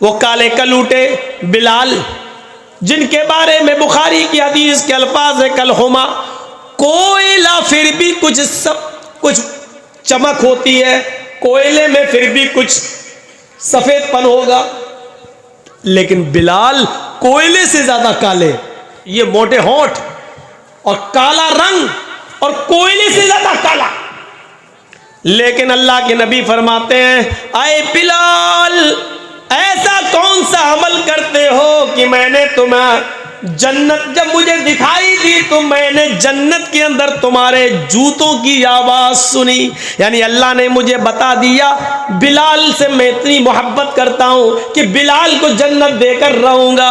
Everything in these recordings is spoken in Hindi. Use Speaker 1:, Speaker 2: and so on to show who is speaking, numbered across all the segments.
Speaker 1: वो काले कलूटे बिलाल, जिनके बारे में बुखारी की हदीस के अल्फाज है कलहुमा, कोयला फिर भी कुछ चमक होती है, कोयले में फिर भी कुछ सफेदपन होगा, लेकिन बिलाल कोयले से ज्यादा काले, ये मोटे होंठ और काला रंग और कोयले से ज्यादा काला। लेकिन अल्लाह के नबी फरमाते हैं, आए बिलाल, ऐसा कौन सा अमल करते हो कि मैंने तुम्हें जन्नत, जब मुझे दिखाई दी तो मैंने जन्नत के अंदर तुम्हारे जूतों की आवाज सुनी। यानी अल्लाह ने मुझे बता दिया बिलाल से मैं इतनी मोहब्बत करता हूं कि बिलाल को जन्नत देकर रहूंगा।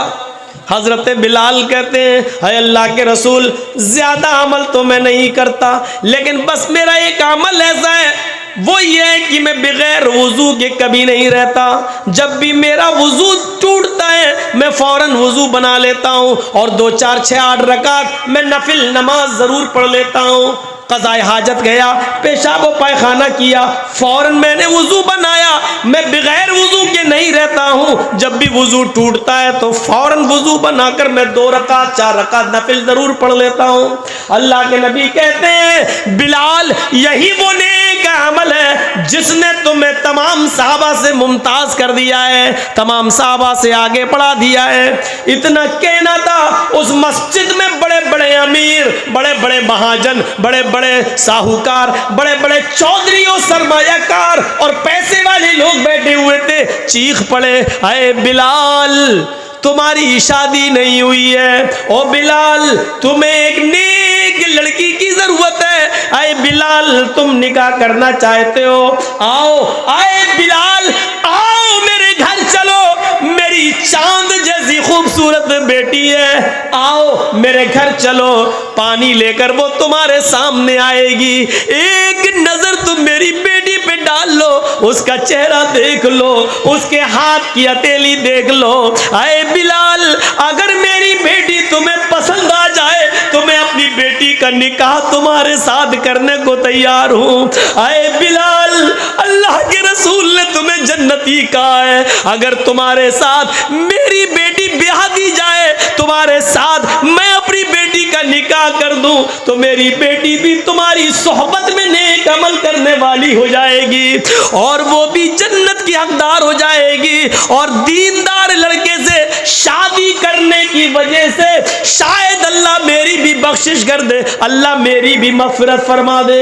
Speaker 1: हजरत बिलाल कहते हैं, है अल्लाह के रसूल, ज्यादा अमल तो मैं नहीं करता, लेकिन बस मेरा एक अमल ऐसा है, वो ये है कि मैं बगैर वुजू के कभी नहीं रहता। जब भी मेरा वुजू टूटता है मैं फौरन वुजू बना लेता हूँ और 2 4 6 8 रकात मैं नफिल नमाज जरूर पढ़ लेता हूँ। क़ज़ाए हाजत गया, पेशाब व पायखाना किया, फौरन मैंने वुजू बनाया, मैं बगैर वुजू के नहीं रहता हूँ। जब भी वुजू टूटता है तो फौरन वुजू बनाकर मैं 2 रकात 4 रकात नफिल जरूर पढ़ लेता हूँ। अल्लाह के नबी कहते हैं, बिलाल यही वो नेक अमल है जिसने तुम्हें तमाम सहाबा से मुमताज कर दिया है, तमाम सहाबा से आगे बढ़ा दिया है। इतना कहना था, उस मस्जिद में बड़े बड़े अमीर, बड़े बड़े महाजन, बड़े बड़े साहूकार, बड़े बड़े चौधरी और सरमायाकार और पैसे वाले लोग बैठे हुए थे। चीख पड़े, अरे बिलाल तुम्हारी शादी नहीं हुई है, ओ बिलाल तुम्हें एक नेक लड़की की जरूरत है, आए बिलाल तुम निकाह करना चाहते हो, आओ आए बिलाल आओ मेरे घर चलो, मेरी चांद जैसी खूबसूरत बेटी है, आओ मेरे घर चलो, पानी लेकर वो तुम्हारे सामने आएगी, एक नजर तुम मेरी बेटी पे डाल लो, उसका चेहरा देख लो, उसके हाथ की हथेली देख लो। आए बिलाल अगर मेरी बेटी तुम्हें पसंद आ जाए तो मैं अपनी बेटी का निकाह तुम्हारे साथ करने को तैयार हूँ। आए बिलाल अल्लाह के रसूल ने तुम्हें जन्नती कहा है, अगर तुम्हारे साथ मेरी बेटी ब्याह दी जाए, तुम्हारे साथ मैं अपनी बेटी का निकाह कर दूं तो मेरी बेटी भी तुम्हारी सोहबत में नेक अमल करने वाली हो जाएगी और वो भी जन्नत की हकदार हो जाएगी। और दीनदार लड़के से शादी करने की वजह से शायद अल्लाह मेरी भी बख्शिश कर दे, अल्लाह मेरी भी मग़फ़िरत फरमा दे।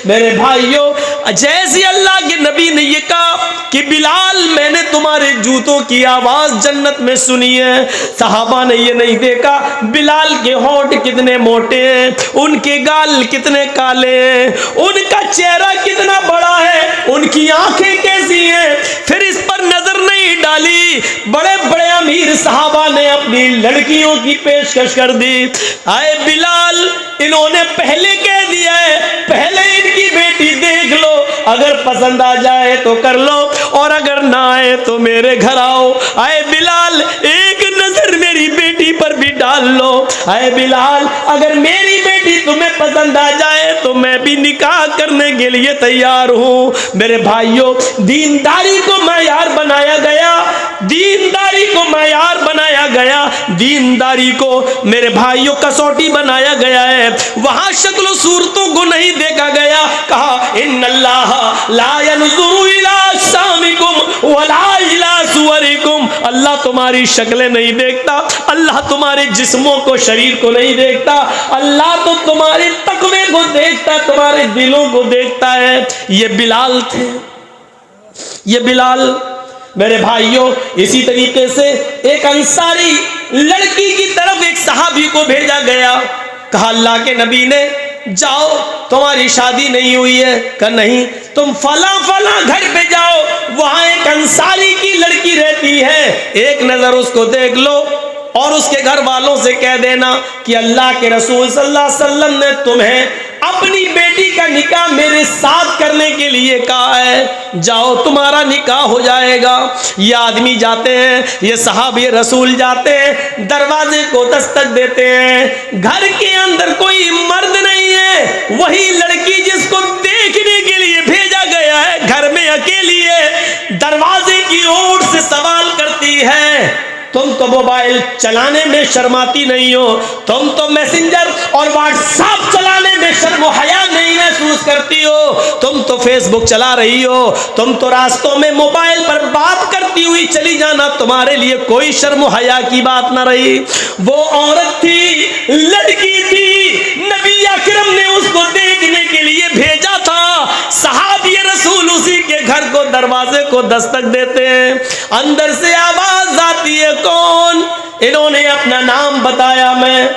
Speaker 1: मेरे भाइयों, जैसे अल्लाह के नबी ने ये कहा कि बिलाल मैंने तुम्हारे जूतों की आवाज जन्नत में सुनी है, सहाबा ने ये नहीं देखा बिलाल के होंठ कितने मोटे हैं, उनके गाल कितने काले हैं, उनका चेहरा कितना बड़ा है, उनकी आंखें कैसी हैं, फिर इस पर नजर नहीं डाली। बड़े बड़े अमीर सहाबा ने अपनी लड़कियों की पेशकश कर दी। आए बिलाल इन्होंने पहले कह दिया है, पहले इनकी बेटी देख लो, अगर पसंद आ जाए तो कर लो और अगर ना आए तो मेरे घर आओ। आए बिलाल एक नजर मेरी बेटी पर भी डाल लो। आए बिलाल अगर मेरी बेटी तुम्हें पसंद आ जाए तो मैं भी निकाह करने के लिए तैयार हूँ। मेरे भाइयों, दीनदारी को मयार बनाया गया, दीनदारी को मयार बनाया गया, दीनदारी को मेरे भाइयों कसौटी बनाया गया है। वहां शक्ल सूरतों को नहीं देखा गया, कहा इन्नल्लाह ला यंजुरु इला सामिकुम वला इला सुवरिकुम, अल्लाह तुम्हारी शक्लें नहीं देखता, अल्लाह तुम्हारे जिस्मों को, शरीर को नहीं देखता, अल्लाह तो तुम्हारे तकवे को देखता, तुम्हारे दिलों को देखता है। ये बिलाल थे, ये बिलाल। मेरे भाइयों, इसी तरीके से एक अंसारी लड़की की तरफ एक सहाबी को भेजा गया, कहा अल्लाह के नबी ने जाओ तुम्हारी शादी नहीं हुई है, कहा नहीं, तुम फला फला घर पे जाओ, वहां एक अंसारी की लड़की रहती है, एक नजर उसको देख लो और उसके घर वालों से कह देना कि अल्लाह के रसूल सल्लल्लाहु अलैहि वसल्लम ने तुम्हें अपनी बेटी का निकाह मेरे साथ करने के लिए कहा है, जाओ तुम्हारा निकाह हो जाएगा। ये आदमी जाते हैं, ये सहाबी रसूल जाते हैं, दरवाजे को दस्तक देते हैं, घर के अंदर कोई मर्द नहीं है, वही लड़की जिसको देखने के लिए भेजा गया है घर में अकेली है, दरवाजे की ओर से सवाल करती तुम तो मोबाइल चलाने में शर्माती नहीं हो, तुम तो मैसेंजर और व्हाट्सएप चलाने में शर्म हया नहीं महसूस करती हो, तुम तो फेसबुक चला रही हो, तुम तो रास्तों में मोबाइल पर बात करती हुई चली जाना तुम्हारे लिए कोई शर्म हया की बात ना रही। वो औरत थी, लड़की थी, नबी अकरम ने उसको देखने के लिए भेजा था। सहाबी रसूल उसी के घर को, दरवाजे को दस्तक देते हैं, अंदर से आवाज आती है, कौन? इन्होंने अपना नाम बताया, मैं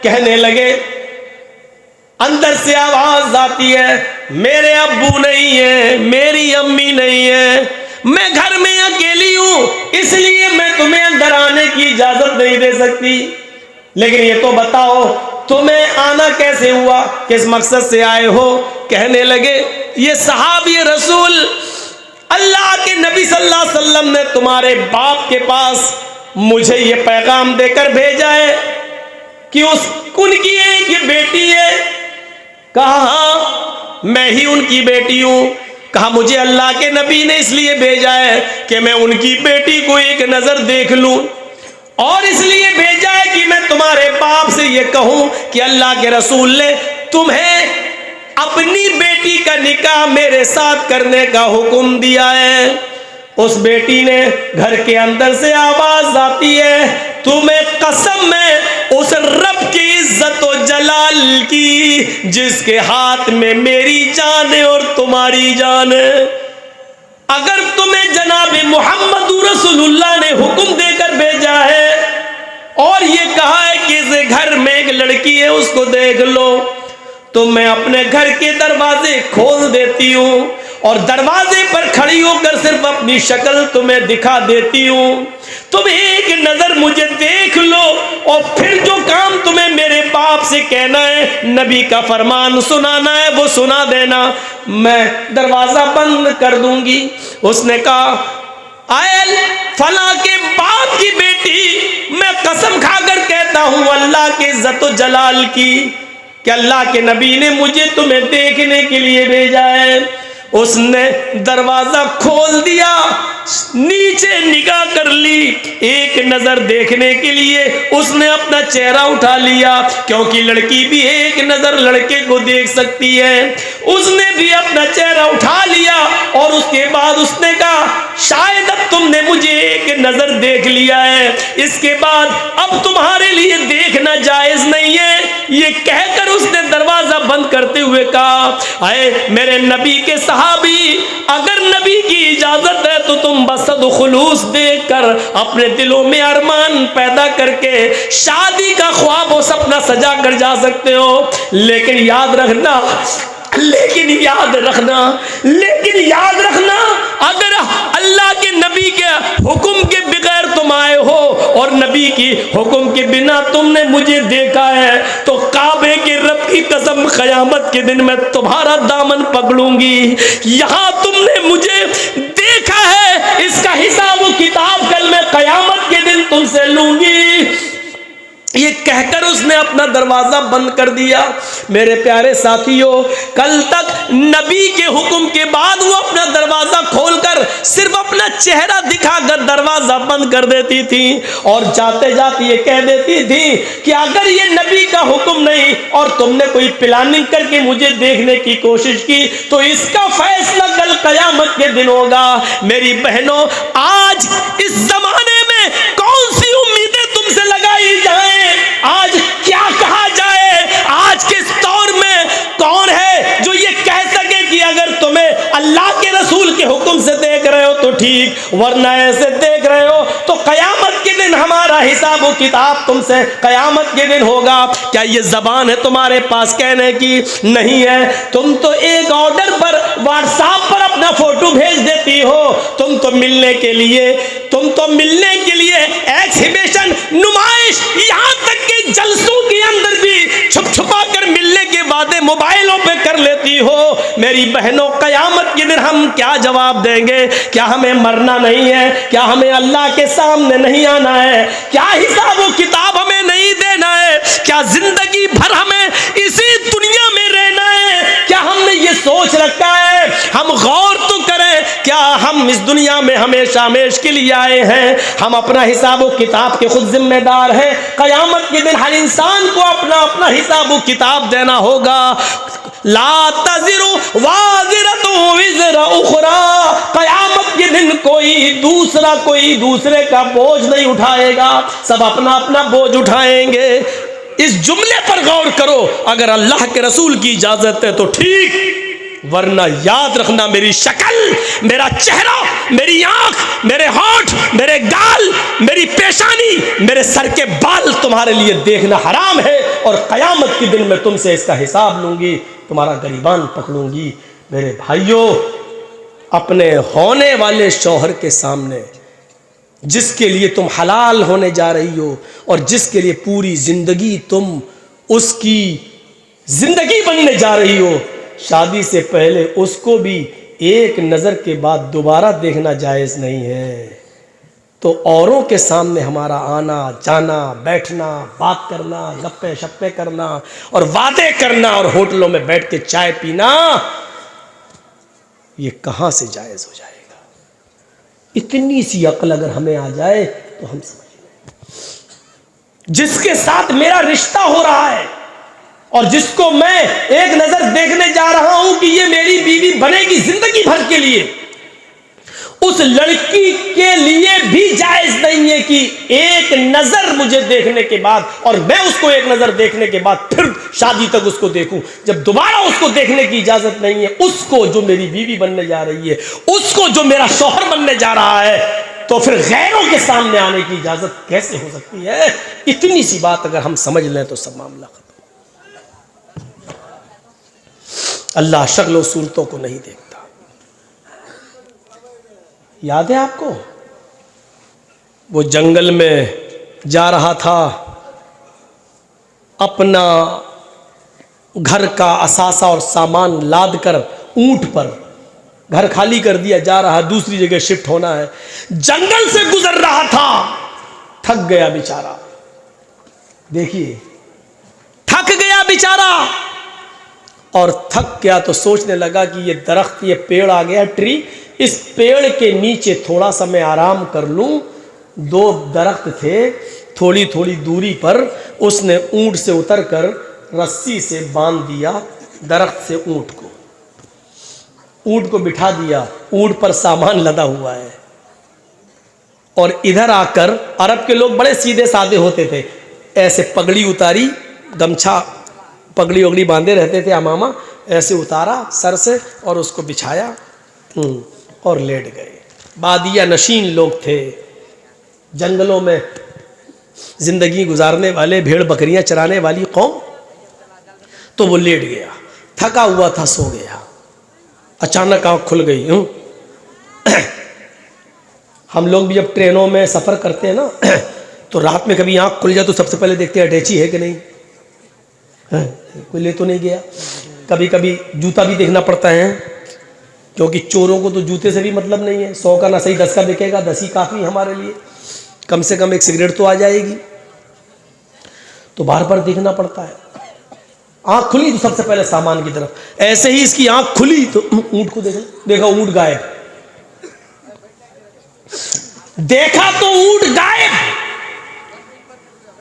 Speaker 1: कहने लगे, अंदर से आवाज आती है, मेरे अब्बू नहीं है, मेरी अम्मी नहीं है, मैं घर में अकेली हूं, इसलिए मैं तुम्हें अंदर आने की इजाजत नहीं दे सकती। लेकिन ये तो बताओ तुम्हें आना कैसे हुआ, किस मकसद से आए हो? कहने लगे, ये सहाबी रसूल अल्लाह के नबी सल्लल्लाहु अलैहि वसल्लम ने तुम्हारे बाप के पास मुझे ये पैगाम देकर भेजा है कि उनकी एक बेटी है। कहा मैं ही उनकी बेटी हूं। कहा मुझे अल्लाह के नबी ने इसलिए भेजा है कि मैं उनकी बेटी को एक नजर देख लूं, और इसलिए भेजा है कि मैं तुम्हारे बाप से ये कहूं कि अल्लाह के रसूल ने तुम्हें अपनी बेटी का निकाह मेरे साथ करने का हुक्म दिया है। उस बेटी ने, घर के अंदर से आवाज आती है, तुम्हें कसम है उस रब की इज्जत और जलाल की जिसके हाथ में मेरी जान है और तुम्हारी जान है, अगर तुम्हें जनाब मोहम्मद रसूलुल्लाह ने हुक्म देकर भेजा है और ये कहा है कि इस घर में एक लड़की है उसको देख लो, तो मैं अपने घर के दरवाजे खोल देती हूँ और दरवाजे पर खड़ी होकर सिर्फ अपनी शक्ल तुम्हें दिखा देती हूँ। तुम एक नजर मुझे देख लो और फिर जो काम तुम्हें मेरे बाप से कहना है, नबी का फरमान सुनाना है, वो सुना देना, मैं दरवाजा बंद कर दूंगी। उसने कहा, आयल फला के बाप की बेटी, मैं कसम खाकर कहता हूं अल्लाह के इज्जत और जलाल की कि अल्लाह के नबी ने मुझे तुम्हें देखने के लिए भेजा है। उसने दरवाजा खोल दिया, नीचे निगाह कर ली, एक नजर देखने के लिए उसने अपना चेहरा उठा लिया, क्योंकि लड़की भी एक नजर लड़के को देख सकती है। उसने भी अपना चेहरा उठा लिया और उसके बाद उसने कहा, शायद अब तुमने मुझे एक नजर देख लिया है, इसके बाद अब तुम्हारे लिए देखना जायज नहीं है। ये कहकर उसने दरवाजा बंद करते हुए कहा, आए मेरे नबी के सहाबी, अगर नबी की इजाजत है तो तुम बसद खुलूस देखकर अपने दिलों में अरमान पैदा करके शादी का ख्वाब और सपना सजा कर जा सकते हो। लेकिन याद रखना, अगर अल्लाह के नबी के हुक्म के बगैर तुम आए हो और नबी की हुक्म के बिना तुमने मुझे देखा है, तो काबे के रब की कसम क़यामत के दिन मैं तुम्हारा दामन पकड़ूंगी। यहाँ तुमने मुझे देखा है, इसका हिसाब व किताब कल मैं क़यामत के दिन तुमसे लूंगी। ये कहकर उसने अपना दरवाजा बंद कर दिया। मेरे प्यारे साथियों, कल तक नबी के हुक्म के बाद वो अपना दरवाजा खोलकर सिर्फ अपना चेहरा दिखाकर दरवाजा बंद कर देती थी और जाते जाते ये कह देती थी कि अगर ये नबी का हुक्म नहीं और तुमने कोई प्लानिंग करके मुझे देखने की कोशिश की तो इसका फैसला कल क़यामत के दिन होगा। मेरी बहनों, आज इस जमाने में कौन सी उम्मीदें तुमसे लगाई जाए, आज क्या कहा जाए, आज के दौर में कौन है जो ये कह सके कि अगर तुम्हें अल्लाह के रसूल के हुक्म से देख रहे हो तो ठीक, वरना ऐसे देख रहे हो तो क़यामत के दिन हमारा हिसाब व किताब तुमसे क़यामत के दिन होगा। क्या ये जबान है तुम्हारे पास कहने की? नहीं है। तुम तो एक ऑर्डर पर व्हाट्सएप पर अपना फोटो भेज देती हो। तुम तो मिलने के लिए एक्सिबिशन, नुमाइश, यहाँ तक के जलसों के अंदर भी छुप छुपा कर मिलने के वादे मोबाइलों पे कर लेती हो। मेरी बहनों, क़यामत के दिन हम क्या जवाब देंगे? क्या हमें मरना नहीं है? क्या हमें अल्लाह के सामने नहीं आना है? क्या हिसाब व किताब हमें नहीं देना है? क्या जिंदगी भर हमें इसी दुनिया में रहना है? क्या हमने ये सोच रखा है? हम गौर तो करें क्या हम इस दुनिया में हमेशा हमेश के लिए आए हैं? हम अपना हिसाब व किताब के खुद जिम्मेदार हैं। क़यामत के दिन हर इंसान को अपना अपना हिसाब व किताब देना होगा। ला तज़िरु वाज़िरतुन विज़रा उख़रा, क़यामत के दिन कोई दूसरे का बोझ नहीं उठाएगा, सब अपना अपना बोझ उठाएंगे। इस जुमले पर गौर करो। अगर अल्लाह के रसूल की इजाजत है तो ठीक, वरना याद रखना मेरी शक्ल, मेरा चेहरा, मेरी आंख, मेरे होंठ, मेरे गाल, मेरी पेशानी, मेरे सर के बाल तुम्हारे लिए देखना हराम है। और क़यामत के दिन मैं तुमसे इसका हिसाब लूंगी, तुम्हारा गरीबान पकड़ूंगी। मेरे भाइयों, अपने होने वाले शौहर के सामने, जिसके लिए तुम हलाल होने जा रही हो और जिसके लिए पूरी जिंदगी तुम उसकी जिंदगी बनने जा रही हो, शादी से पहले उसको भी एक नज़र के बाद दोबारा देखना जायज़ नहीं है। तो औरों के सामने हमारा आना जाना, बैठना, बात करना, गप्पे शप्पे करना और वादे करना और होटलों में बैठ के चाय पीना, ये कहाँ से जायज़ हो जाएगा? इतनी सी अक्ल अगर हमें आ जाए तो हम समझ लें। जिसके साथ मेरा रिश्ता हो रहा है और जिसको मैं एक नजर देखने जा रहा हूं कि ये मेरी बीवी बनेगी जिंदगी भर के लिए, उस लड़की के लिए भी जायज नहीं है कि एक नजर मुझे देखने के बाद और मैं उसको एक नजर देखने के बाद फिर शादी तक उसको देखूं। जब दोबारा उसको देखने की इजाजत नहीं है, उसको जो मेरी बीवी बनने जा रही है, उसको जो मेरा शौहर बनने जा रहा है, तो फिर गैरों के सामने आने की इजाजत कैसे हो सकती है? इतनी सी बात अगर हम समझ लें तो सब मामला खत्म। अल्लाह शक्ल और सूरतों को नहीं देखता। याद है आपको, वो जंगल में जा रहा था, अपना घर का असासा और सामान लाद कर ऊंट पर, घर खाली कर दिया, जा रहा है, दूसरी जगह शिफ्ट होना है, जंगल से गुजर रहा था, थक गया बेचारा। देखिए, थक गया बेचारा, और थक गया तो सोचने लगा कि ये दरख्त, ये पेड़ आ गया, ट्री, इस पेड़ के नीचे थोड़ा सा मैं आराम कर लूं। दो दरख्त थे थोड़ी थोड़ी दूरी पर, उसने ऊंट से उतरकर रस्सी से बांध दिया दरख्त से ऊंट को बिठा दिया, ऊंट पर सामान लदा हुआ है। और इधर आकर, अरब के लोग बड़े सीधे साधे होते थे, ऐसे पगड़ी उतारी, गमछा पगड़ी वगड़ी बांधे रहते थे, अमामा ऐसे उतारा सर से और उसको बिछाया और लेट गए। बादिया नशीन लोग थे, जंगलों में जिंदगी गुजारने वाले, भेड़ बकरियां चराने वाली कौम। तो वो लेट गया, थका हुआ था, सो गया। अचानक आँख खुल गई। हम लोग भी जब ट्रेनों में सफ़र करते हैं ना, तो रात में कभी आँख खुल जाए तो सबसे पहले देखते हैं अटैची है कि नहीं, कोई ले तो नहीं गया। कभी कभी जूता भी देखना पड़ता है, क्योंकि चोरों को तो जूते से भी मतलब नहीं है। 100 का ना सही 10 का बिकेगा, 10 ही काफ़ी हमारे लिए, कम से कम एक सिगरेट तो आ जाएगी। तो बार बार देखना पड़ता है। आँख खुली तो सबसे पहले सामान की तरफ, ऐसे ही इसकी आँख खुली तो ऊँट को देखा, ऊँट गायब। देखा तो ऊँट गायब,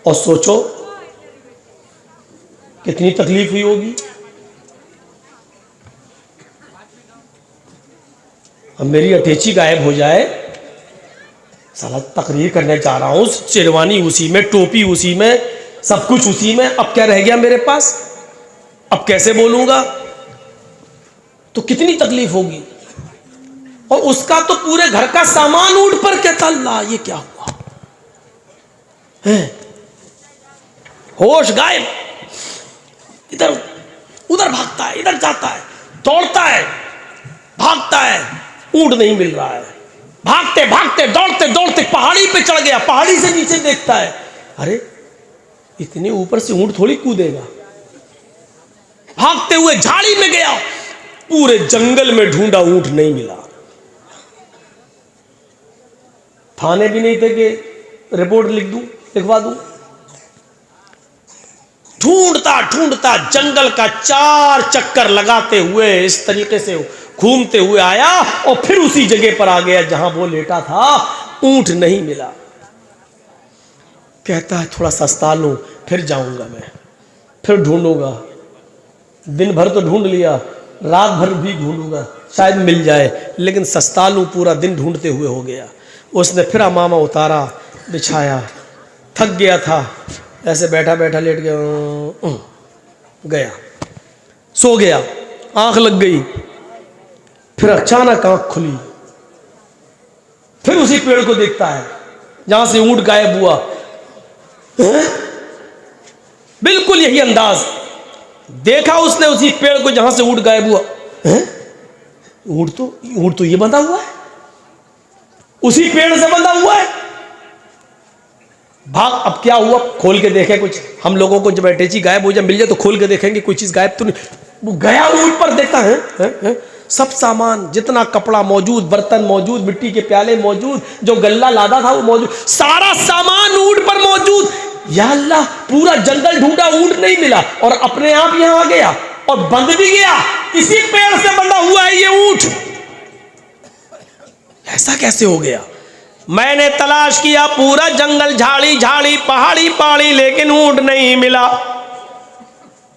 Speaker 1: और सोचो कितनी तकलीफ हुई होगी। अब मेरी अटैची गायब हो जाए, साला तकरीर करने जा रहा हूं, शेरवानी उसी में, टोपी उसी में, सब कुछ उसी में, अब क्या रह गया मेरे पास, अब कैसे बोलूंगा? तो कितनी तकलीफ होगी। और उसका तो पूरे घर का सामान ऊंट पर, कहता अल्लाह ये क्या हुआ है? होश गायब, इधर उधर भागता है, इधर जाता है, दौड़ता है, भागता है, ऊंट नहीं मिल रहा है। भागते भागते दौड़ते दौड़ते पहाड़ी पे चढ़ गया, पहाड़ी से नीचे देखता है, अरे इतने ऊपर से ऊंट थोड़ी कूदेगा। भागते हुए झाड़ी में गया, पूरे जंगल में ढूंढा, ऊंट नहीं मिला। थाने भी नहीं थे कि रिपोर्ट लिखवा दूं। ढूंढता ढूंढता जंगल का 4 चक्कर लगाते हुए, इस तरीके से घूमते हुए आया और फिर उसी जगह पर आ गया जहां वो लेटा था। ऊंट नहीं मिला। कहता है थोड़ा सस्ता लूं, फिर जाऊंगा मैं, फिर ढूंढूंगा। दिन भर तो ढूंढ लिया, रात भर भी ढूंढूंगा, शायद मिल जाए, लेकिन सस्ता लूं पूरा दिन ढूंढते हुए हो गया। उसने फिर अमामा उतारा, बिछाया, थक गया था, ऐसे बैठा बैठा लेट गया, सो गया, आंख लग गई। फिर अचानक आंख खुली, फिर उसी पेड़ को देखता है जहां से ऊंट गायब हुआ। बिल्कुल यही अंदाज देखा उसने उसी पेड़ को जहां से ऊंट गायब हुआ। ऊंट तो ये बंधा हुआ है, उसी पेड़ से बंधा हुआ है। भाग, अब क्या हुआ, खोल के देखे कुछ। हम लोगों को जब अटैची गायब हो जाए, मिल जाए तो खोल के देखेंगे कोई चीज गायब तो नहीं। वो गया ऊंट पर, देखता है सब सामान, जितना कपड़ा मौजूद, बर्तन मौजूद, मिट्टी के प्याले मौजूद, जो गल्ला लादा था वो मौजूद, सारा सामान ऊंट पर मौजूद। या अल्लाह, पूरा जंगल ढूंढा, ऊंट नहीं मिला, और अपने आप यहां आ गया और बंध भी गया। इसी पेड़ से बंधा हुआ है ये ऊंट, ऐसा कैसे हो गया? मैंने तलाश किया पूरा जंगल, झाड़ी झाड़ी, पहाड़ी पहाड़ी, लेकिन ऊंट नहीं मिला।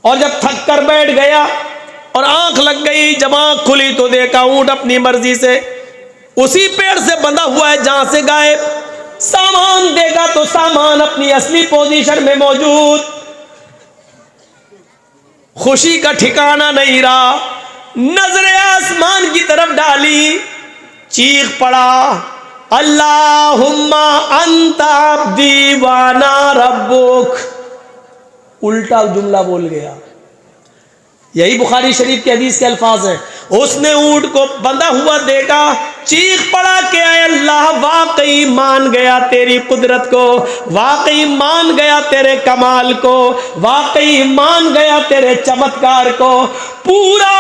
Speaker 1: और जब थक कर बैठ गया और आंख लग गई, जब आंख खुली तो देखा ऊंट अपनी मर्जी से उसी पेड़ से बंधा हुआ है जहां से गायब। सामान देखा तो सामान अपनी असली पोजीशन में मौजूद। खुशी का ठिकाना नहीं रहा। नजरें आसमान की तरफ डाली, चीख पड़ा, अल्लाहुम्मा अंता अब्दी व अना रब्बुक। उल्टा जुमला बोल गया। यही बुखारी शरीफ के हदीस के अल्फाज हैं। उसने ऊंट को बंधा हुआ देखा, चीख पड़ा कि अल्लाह, वाकई मान गया तेरी कुदरत को, वाकई मान गया तेरे कमाल को, वाकई मान गया तेरे चमत्कार को। पूरा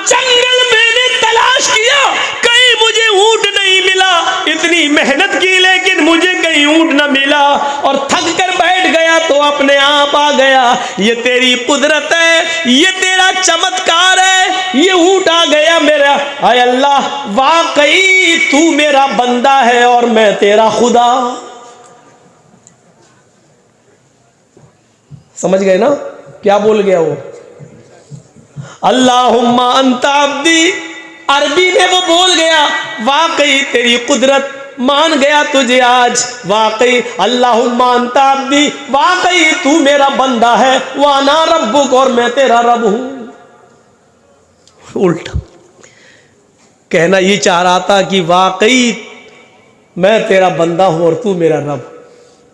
Speaker 1: जंगल मैंने तलाश किया, कहीं मुझे ऊंट नहीं मिला। इतनी मेहनत की लेकिन मुझे कहीं ऊंट न मिला, और थक कर बैठ गया तो अपने आप आ गया। ये तेरी कुदरत है, ये तेरा चमत्कार है, ये ऊंट आ गया मेरा। हाय अल्लाह, वाकई तू मेरा बंदा है और मैं तेरा खुदा। समझ गए ना क्या बोल गया वो? अल्लाहुम्मा अंता अब्दी, अरबी में वो बोल गया, वाकई तेरी कुदरत, मान गया तुझे आज, वाकई अल्लाहुम्मा अंता अब्दी, वाकई तू मेरा बंदा है, वाना रब्बुक, और मैं तेरा रब हूं। उल्टा कहना ये चाह रहा था कि वाकई मैं तेरा बंदा हूं और तू मेरा रब,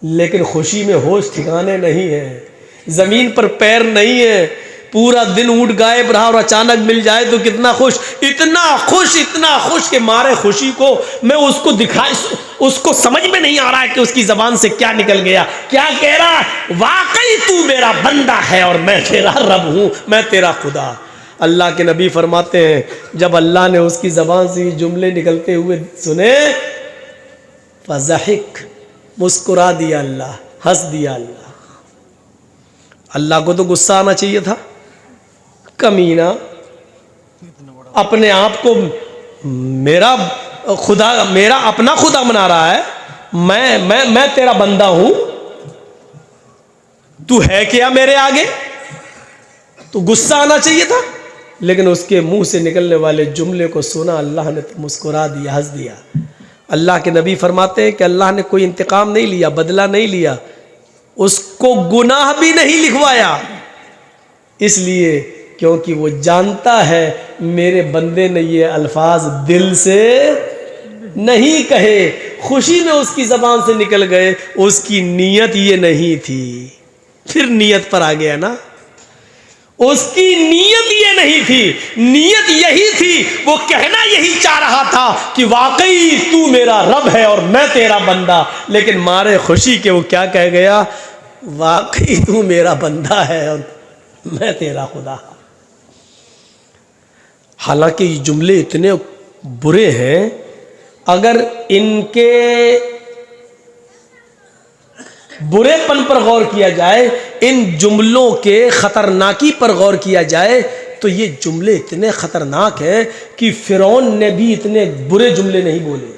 Speaker 1: लेकिन खुशी में होश ठिकाने नहीं है, जमीन पर पैर नहीं है। पूरा दिन ऊंट गायब रहा और अचानक मिल जाए तो कितना खुश, इतना खुश के मारे खुशी को मैं उसको दिखाई, उसको समझ में नहीं आ रहा है कि उसकी जबान से क्या निकल गया, क्या कह रहा है। वाकई तू मेरा बंदा है और मैं तेरा रब हूं, मैं तेरा खुदा। अल्लाह के नबी फरमाते हैं, जब अल्लाह ने उसकी जबान से ये जुमले निकलते हुए सुने, फज़हिक, मुस्कुरा दिया अल्लाह, हंस दिया अल्लाह। अल्लाह को तो गुस्सा आना चाहिए था, कमीना अपने आप को मेरा खुदा, मेरा अपना खुदा बना रहा है। मैं तेरा बंदा हूं, तू है क्या मेरे आगे? तो गुस्सा आना चाहिए था, लेकिन उसके मुंह से निकलने वाले जुमले को सुना, अल्लाह ने तो मुस्कुरा दिया, हंस दिया। अल्लाह के नबी फरमाते हैं कि अल्लाह ने कोई इंतकाम नहीं लिया, बदला नहीं लिया, उसको गुनाह भी नहीं लिखवाया, इसलिए क्योंकि वो जानता है मेरे बंदे ने ये अल्फाज दिल से नहीं कहे, खुशी में उसकी जबान से निकल गए, उसकी नीयत ये नहीं थी। फिर नीयत पर आ गया ना, उसकी नीयत ये नहीं थी, नीयत यही थी, वो कहना यही चाह रहा था कि वाकई तू मेरा रब है और मैं तेरा बंदा, लेकिन मारे खुशी के वो क्या कह गया, वाकई तू मेरा बंदा है और मैं तेरा खुदा। हालांकि ये जुमले इतने बुरे हैं, अगर इनके बुरेपन पर गौर किया जाए, इन जुमलों के खतरनाकी पर गौर किया जाए, तो ये जुमले इतने खतरनाक हैं कि फिरौन ने भी इतने बुरे जुमले नहीं बोले।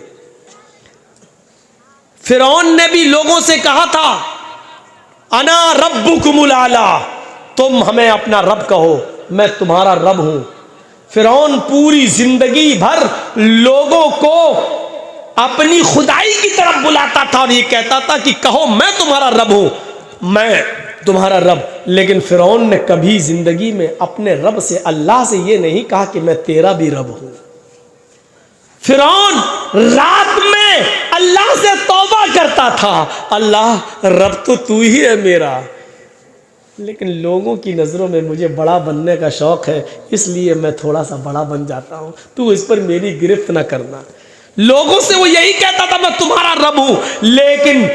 Speaker 1: फिरौन ने भी लोगों से कहा था, अना रब्बुकुमुल आला, तुम हमें अपना रब कहो, मैं तुम्हारा रब हूं। फिरौन पूरी जिंदगी भर लोगों को अपनी खुदाई की तरफ बुलाता था और ये कहता था कि कहो मैं तुम्हारा रब हूं, मैं तुम्हारा रब। लेकिन फिरौन ने कभी जिंदगी में अपने रब से, अल्लाह से ये नहीं कहा कि मैं तेरा भी रब हूं। फिरौन रात में अल्लाह से तौबा करता था, अल्लाह रब तो तू ही है मेरा, लेकिन लोगों की नज़रों में मुझे बड़ा बनने का शौक है, इसलिए मैं थोड़ा सा बड़ा बन जाता हूं, तू इस पर मेरी गिरफ्त ना करना। लोगों से वो यही कहता था मैं तुम्हारा रब हूं, लेकिन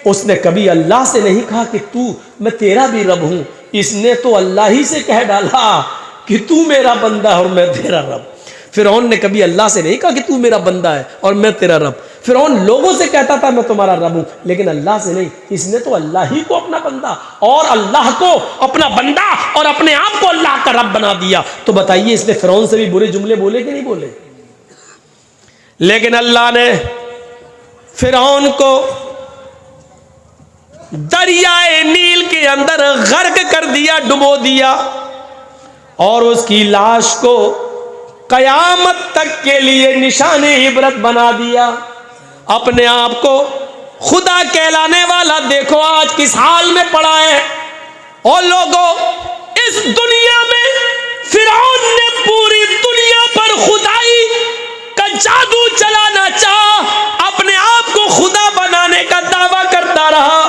Speaker 1: उसने कभी अल्लाह से नहीं कहा कि तू, मैं तेरा भी रब हूं। इसने तो अल्लाह ही से कह डाला कि तू मेरा बंदा और मैं तेरा रब। फिरौन ने कभी अल्लाह से नहीं कहा कि तू मेरा बंदा है और मैं तेरा रब। फिरौन लोगों से कहता था मैं तुम्हारा रब हूं, लेकिन अल्लाह से नहीं। इसने तो अल्लाह ही को अपना बंदा और अल्लाह को अपना बंदा और अपने आप को अल्लाह का रब बना दिया। तो बताइए, इसने फिरौन से भी बुरे जुमले बोले कि नहीं बोले? लेकिन अल्लाह ने फिरौन को दरियाए नील के अंदर गर्क कर दिया, डुबो दिया, और उसकी लाश को कयामत तक के लिए निशाने इबरत बना दिया। अपने आप को खुदा कहलाने वाला देखो आज किस हाल में पड़ा है। और लोगों, इस दुनिया में फिरौन ने पूरी दुनिया पर खुदाई का जादू चलाना चाहा, अपने आप को खुदा बनाने का दावा करता रहा।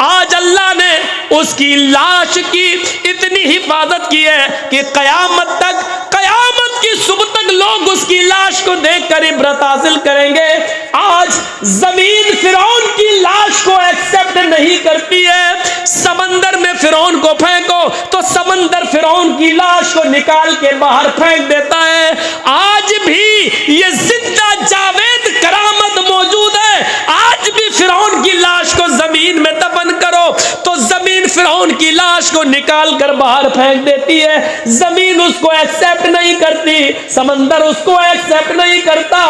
Speaker 1: आज अल्लाह ने उसकी लाश की इतनी हिफाजत की है कि कयामत तक, कयामत की सुबह तक लोग उसकी लाश को देखकर इबरत हासिल करेंगे। आज जमीन फिरौन की लाश को एक्सेप्ट नहीं करती है। समंदर में फिरौन को फेंको तो समंदर फिरौन की लाश को निकाल के बाहर फेंक देता है। आज भी ये जिंदा जावेद करामत मौजूद है। आज भी फिरौन की लाश को जमीन में दफन करो तो जमीन फिरौन की लाश को निकाल कर बाहर फेंक देती है। जमीन उसको एक्सेप्ट नहीं करती, समंदर उसको एक्सेप्ट नहीं करता,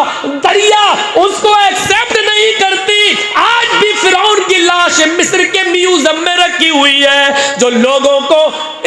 Speaker 1: दरिया उसको एक्सेप्ट नहीं करती। आज भी फिरौन की लाश मिस्र के म्यूजियम में रखी हुई है, जो लोगों को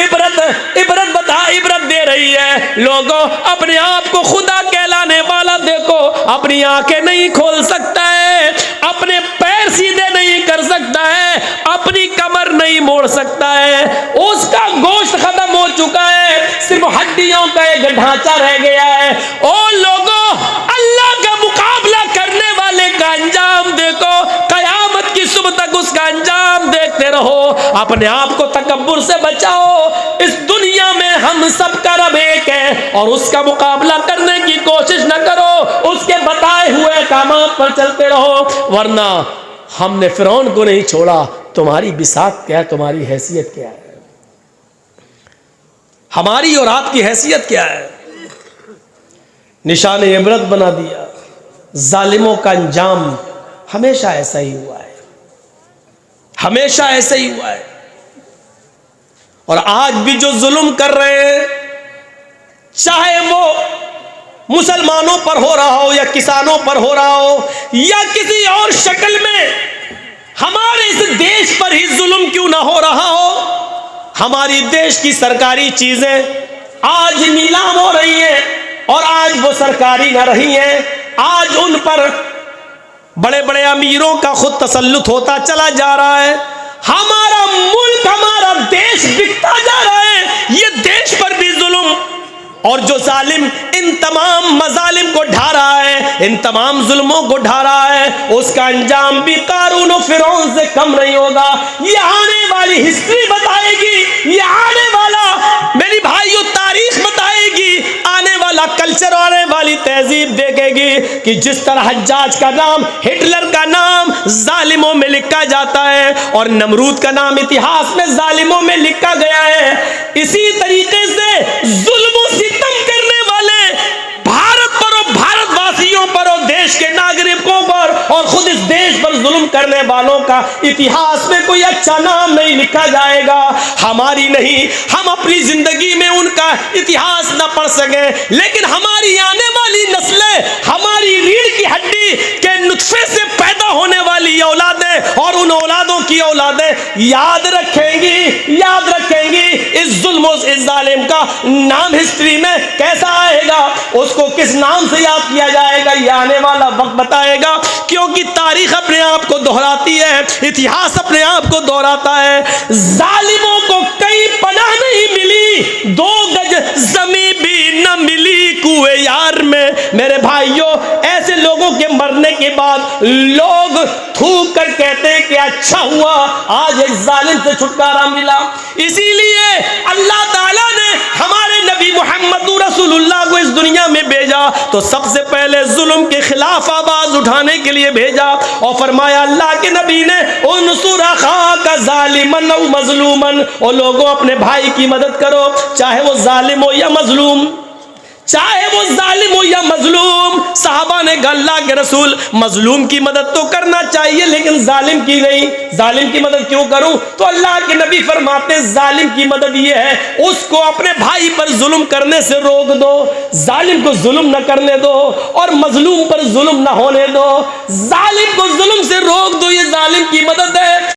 Speaker 1: इबरत दे रही है। लोगों, अपने आप को खुदा कहलाने वाला देखो, अपनी आंखें नहीं खोल सकता है, अपने पैर सीधे नहीं कर सकता है, अपनी कमर नहीं मोड़ सकता है, उसका गोश्त खत्म हो चुका है, सिर्फ हड्डियों का एक ढांचा रह गया है। ओ लोगों, अल्लाह का मुकाबला करने वाले का अंजाम देखो, कयामत की सुबह तक उसका अंजाम देखते रहो। अपने आप को तकब्बुर से बचाओ। इस दुनिया में हम सब का रब एक है और उसका मुकाबला करने की कोशिश न करो, उसके बताए हुए कामों पर चलते रहो, वरना हमने फिरौन को नहीं छोड़ा। तुम्हारी बिसात क्या है, तुम्हारी हैसियत क्या है, हमारी और आपकी हैसियत क्या है? निशान इबरत बना दिया। जालिमों का अंजाम हमेशा ऐसा ही हुआ है, हमेशा ऐसा ही हुआ है। और आज भी जो जुल्म कर रहे हैं, चाहे वो मुसलमानों पर हो रहा हो या किसानों पर हो रहा हो या किसी और शक्ल में, हमारे इस देश पर ही जुल्म क्यों ना हो रहा हो। हमारी देश की सरकारी चीजें आज नीलाम हो रही हैं और आज वो सरकारी ना रही हैं। आज उन पर बड़े बड़े अमीरों का खुद तसल्लुत होता चला जा रहा है। हमारा मुल्क, हमारा देश बिकता जा रहा है। ये देश पर भी जुल्म, और जो जालिम इन तमाम मजालिम को ढा रहा है, इन तमाम जुल्मों को ढा रहा है, उसका अंजाम भी कारून और फिरौन से कम नहीं होगा। ये आने वाली हिस्ट्री बताएगी, ये आने वाला, मेरी भाइयों, तारीख बताएगी, आने वाला कल्चर, आने वाली तहजीब देखेगी कि जिस तरह हज्जाज का नाम, हिटलर का नाम जालिमों में लिखा जाता है और नमरूद का नाम इतिहास में जालिमों में लिखा गया है, इसी तरीके से जुल्म सितम करने वाले भारत पर और भारतवासियों पर और देश के नागरिकों पर और खुद इस देश पर जुल्म जुल्म करने वालों का इतिहास में कोई अच्छा नाम नहीं लिखा जाएगा। हमारी नहीं, हम अपनी जिंदगी में उनका इतिहास न पढ़ सके, लेकिन हमारी आने वाली नस्लें हमारी रीढ़ की हड्डी के नुत्फे से पैदा होने वाली औलादें और उन औलादों की औलादें याद रखेंगी, याद रखेंगी इस जुल्म इस जालिम का नाम हिस्ट्री में कैसा आएगा, उसको किस नाम से याद किया जाएगा, ये आने वाला वक्त बताएगा। क्योंकि तारीख अपने आप को दोहराती है, इतिहास अपने आप को दोहराता है। जालिमों को कई पनाह नहीं मिली, 2 गज जमीन भी न मिली कुएं यार में। मेरे भाइयों, ऐसे लोगों के मरने के बाद लोग थूक कर कहते हैं कि अच्छा हुआ आज एक जालिम से छुटकारा मिला। इसीलिए अल्लाह ताला ने हमारे नबी मोहम्मद रसूलुल्लाह को इस दुनिया में भेजा तो सबसे पहले जुल्म के खिलाफ आवाज उठाने के लिए भेजा और फरमाया अल्लाह के नबी ने उनसुर अखाका ज़ालिमन औ मज़लूमन, और लोगों अपने भाई की मदद करो, चाहे वो जालिम हो या मजलूम, चाहे वो जालिम हो या मजलूम। साहबा ने कहा अल्लाह के रसूल मजलूम की मदद तो करना चाहिए लेकिन जालिम की नहीं, जालिम की मदद क्यों करूं? तो अल्लाह के नबी फरमाते जालिम की मदद ये है उसको अपने भाई पर जुल्म करने से रोक दो, जालिम को जुल्म न करने दो और मजलूम पर जुल्म न होने दो, जालिम को जुल्म से रोक दो, ये जालिम की मदद है।